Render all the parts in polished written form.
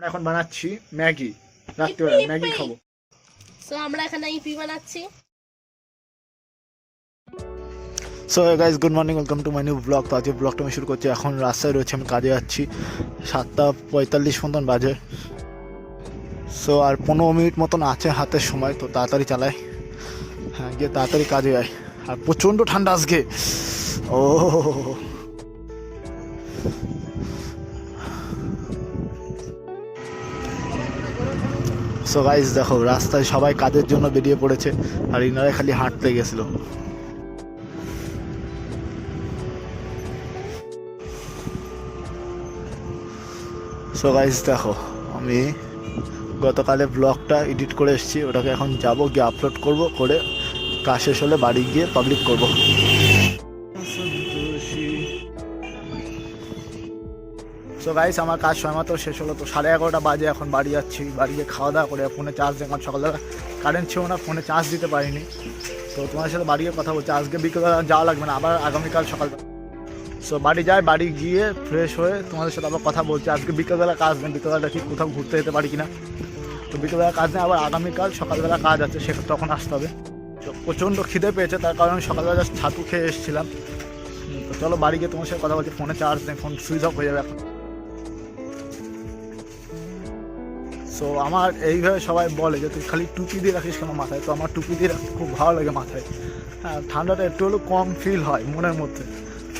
আমরা এখন বানাচ্ছি ম্যাগি, রাত্রিবেলা ম্যাগি খাবো। সো আমরা এখানে ইপি বানাচ্ছি। So guys good morning, welcome to my new blog. তো আজকে ব্লগটা আমি শুরু করছি। এখন রাস্তায় রয়েছে, আমি কাজে যাচ্ছি। 7:45 মতন বাজে। সো আর 15 মিনিট মতন আছে হাতের সময়, তো তাড়াতাড়ি চালাই। হ্যাঁ, গিয়ে তাড়াতাড়ি কাজে যাই। আর প্রচণ্ড ঠান্ডা আজকে। ও সো গাইজ দেখো, রাস্তায় সবাই কাজের জন্য বেরিয়ে পড়েছে, আর ইনারা খালি হাঁটতে গেছিলো। সো গাইজ দেখো, আমি গতকালে ব্লগটা এডিট করে এসেছি, ওটাকে এখন যাবো, গিয়ে আপলোড করব, করে কাজ শেষ হলে বাড়ি গিয়ে পাবলিক করব। সো গাইজ আমার কাজ সময় মতো শেষ হলো, তো 11:30 বাজে। এখন বাড়ি যাচ্ছি, বাড়ি গিয়ে খাওয়া দাওয়া করে ফোনে চার্জ দিই, কারণ সকালবেলা কারেন্ট ছিল না, ফোনে চার্জ দিতে পারিনি। তো তোমার সাথে বাড়ি গিয়ে কথা বলছি। আজকে বিকেলবেলা যাওয়া লাগবে না, আবার আগামীকাল সকালবেলা। সো বাড়ি যাই, বাড়ি গিয়ে ফ্রেশ হয়ে তোমাদের সাথে আবার কথা বলছি। আজকে বিকেলবেলা কাজ নেই, বিকেলবেলা ঠিক কোথাও ঘুরতে যেতে পারি কিনা। তো বিকেলবেলা কাজ নেই, আবার আগামীকাল সকালবেলা কাজ আছে, সেক্ষেত্রে তখন আসতে হবে। তো প্রচণ্ড খিদে পেয়েছে, তার কারণ সকালবেলা জাস্ট ছাতু খেয়ে এসেছিলাম। তো চলো বাড়ি গিয়ে তোমার সাথে কথা বলছি। ফোনে চার্জ নেই, ফোন সুইচ অফ হয়ে যাবে এখন। সো আমার এইভাবে সবাই বলে যে তুই খালি টুপি দিয়ে রাখিস কেন মাথায়। তো আমার টুপি দিয়ে রাখতে খুব ভালো লাগে মাথায়। হ্যাঁ, ঠান্ডাটা একটু হলেও কম ফিল হয় মনের মধ্যে,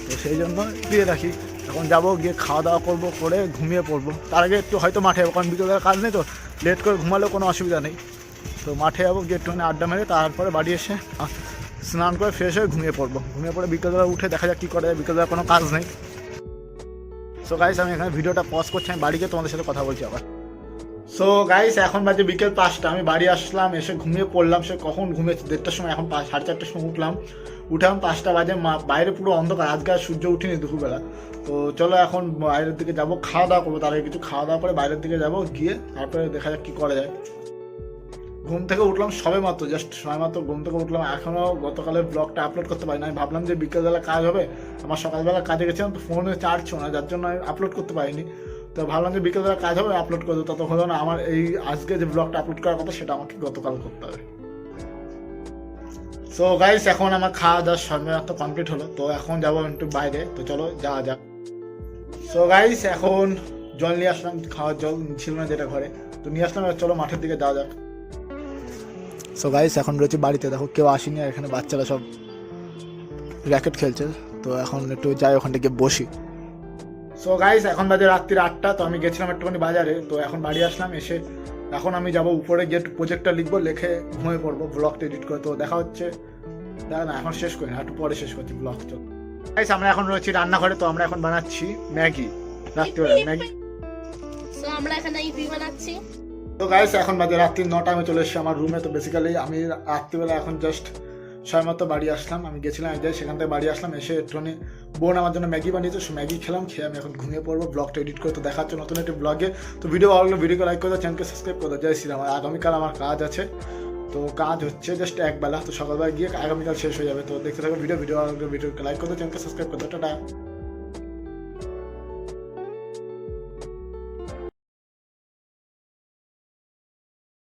তো সেই জন্য দিয়ে রাখি। এখন যাবো, গিয়ে খাওয়া দাওয়া করবো, করে ঘুমিয়ে পড়বো। তার আগে একটু হয়তো মাঠে যাবো, কারণ বিকেলবেলা কাজ নেই, তো লেট করে ঘুমালেও কোনো অসুবিধা নেই। তো মাঠে যাবো, গিয়ে একটুখানি আড্ডা মেরে তারপরে বাড়ি এসে স্নান করে ফ্রেশ হয়ে ঘুমিয়ে পড়বো। ঘুমিয়ে পড়ে বিকেলবেলা উঠে দেখা যাক কী করে যায়, বিকেলবেলা কোনো কাজ নেই। সো গাইস আমি এখানে ভিডিওটা পজ করছি, আমি বাড়ি গিয়ে তোমাদের সাথে কথা বলছি আবার। সো গাইস এখন বাজে বিকেল 5টা, আমি বাড়ি আসলাম, এসে ঘুমিয়ে পড়লাম। সে কখন ঘুমিয়েছি 1:30টার সময়, এখন 4:30টার সময় উঠলাম। উঠলাম 5টা বাজে, বাইরে পুরো অন্ধকার, আজকে আর সূর্য উঠিনি দুপুরবেলা। তো চলো এখন বাইরের দিকে যাবো, খাওয়া দাওয়া করবো। তার আগে কিছু খাওয়া দাওয়া করে বাইরের দিকে যাবো, গিয়ে তারপরে দেখা যাক কী করা যায়। ঘুম থেকে উঠলাম সবে মাত্র, জাস্ট সময় মাত্র ঘুম থেকে উঠলাম। এখনও গতকালের ব্লগটা আপলোড করতে পারি না। আমি ভাবলাম যে বিকেলবেলা কাজ হবে, আমার সকালবেলা কাজে গেছিলাম, তো ফোনে চার্জ ছিল না, যার জন্য আমি আপলোড করতে পারিনি। তো ভাবলাম যে বিকেলবেলা কাজ হবে, আপলোড করে দেবো। তত হলো না, আমার এই আজকে যে ব্লগটা আপলোড করার কথা সেটা আমাকে গতকাল করতে হবে। সো গাইস এখন আমার খাওয়া দাওয়া সময় মাত্র কমপ্লিট হলো, তো এখন যাবো একটু বাইরে। তো চলো যাওয়া যাক। সো গাইস এখন জল নিয়ে আসলাম, খাওয়ার জল ছিল না যেটা ঘরে, তো নিয়ে আসলাম। চলো মাঠের দিকে যাওয়া যাক। সো গাইস এখন রয়েছে বাড়িতে, দেখো কেউ আসেনি, আর এখানে বাচ্চারা সব র্যাকেট খেলছে। তো এখন একটু যাই, ওখান থেকে বসি। সো গাইস এখন বাজে রাত্রি 8টা, তো আমি গেছিলাম একটুখানি বাজারে, তো এখন বাড়ি আসলাম। এসে এখন আমি যাবো উপরে, গিয়ে প্রজেক্টটা লিখবো, লিখে ঘুমিয়ে পড়বো, ব্লগটা এডিট করে। তো দেখা হচ্ছে, দেখা না এখন শেষ করি না, একটু পরে শেষ করছি ব্লগ। তো গাইস আমরা এখন রয়েছি রান্নাঘরে, তো আমরা এখন বানাচ্ছি ম্যাগি, রাত্রিবেলা ম্যাগি। সো আমরা এখানে ইপি বানাচ্ছি। তো গাইস এখন বাজে রাত্রি 9টা, আমি চলে এসেছি আমার রুমে। তো বেসিক্যালি আমি রাত্রিবেলা এখন জাস্ট সময় মতো বাড়ি আসলাম। আমি গেছিলাম এক জায়গায়, সেখান থেকে বাড়ি আসলাম। এসে একটুখানি বোন আমার জন্য ম্যাগি বানিয়েছে, সে ম্যাগি খেলাম, খেয়ে আমি এখন ঘুমিয়ে পড়বো, ব্লগটা এডিট করে। তো দেখা হচ্ছে নতুন একটি ব্লগে। তো ভিডিও ভালো লাগলে ভিডিওকে লাইক করে দাও, চ্যানেলকে সাবস্ক্রাইব করে দাও। জয় শ্রীরাম। আগামীকাল আমার কাজ আছে, তো কাজ হচ্ছে জাস্ট একবেলা, তো সকালবেলা গিয়ে আগামীকাল শেষ হয়ে যাবে। তো দেখতে থাকো ভিডিও ভালো লাগলে ভিডিওকে লাইক করে দাও, চ্যানেলকে সাবস্ক্রাইব করে দাও। টাটা।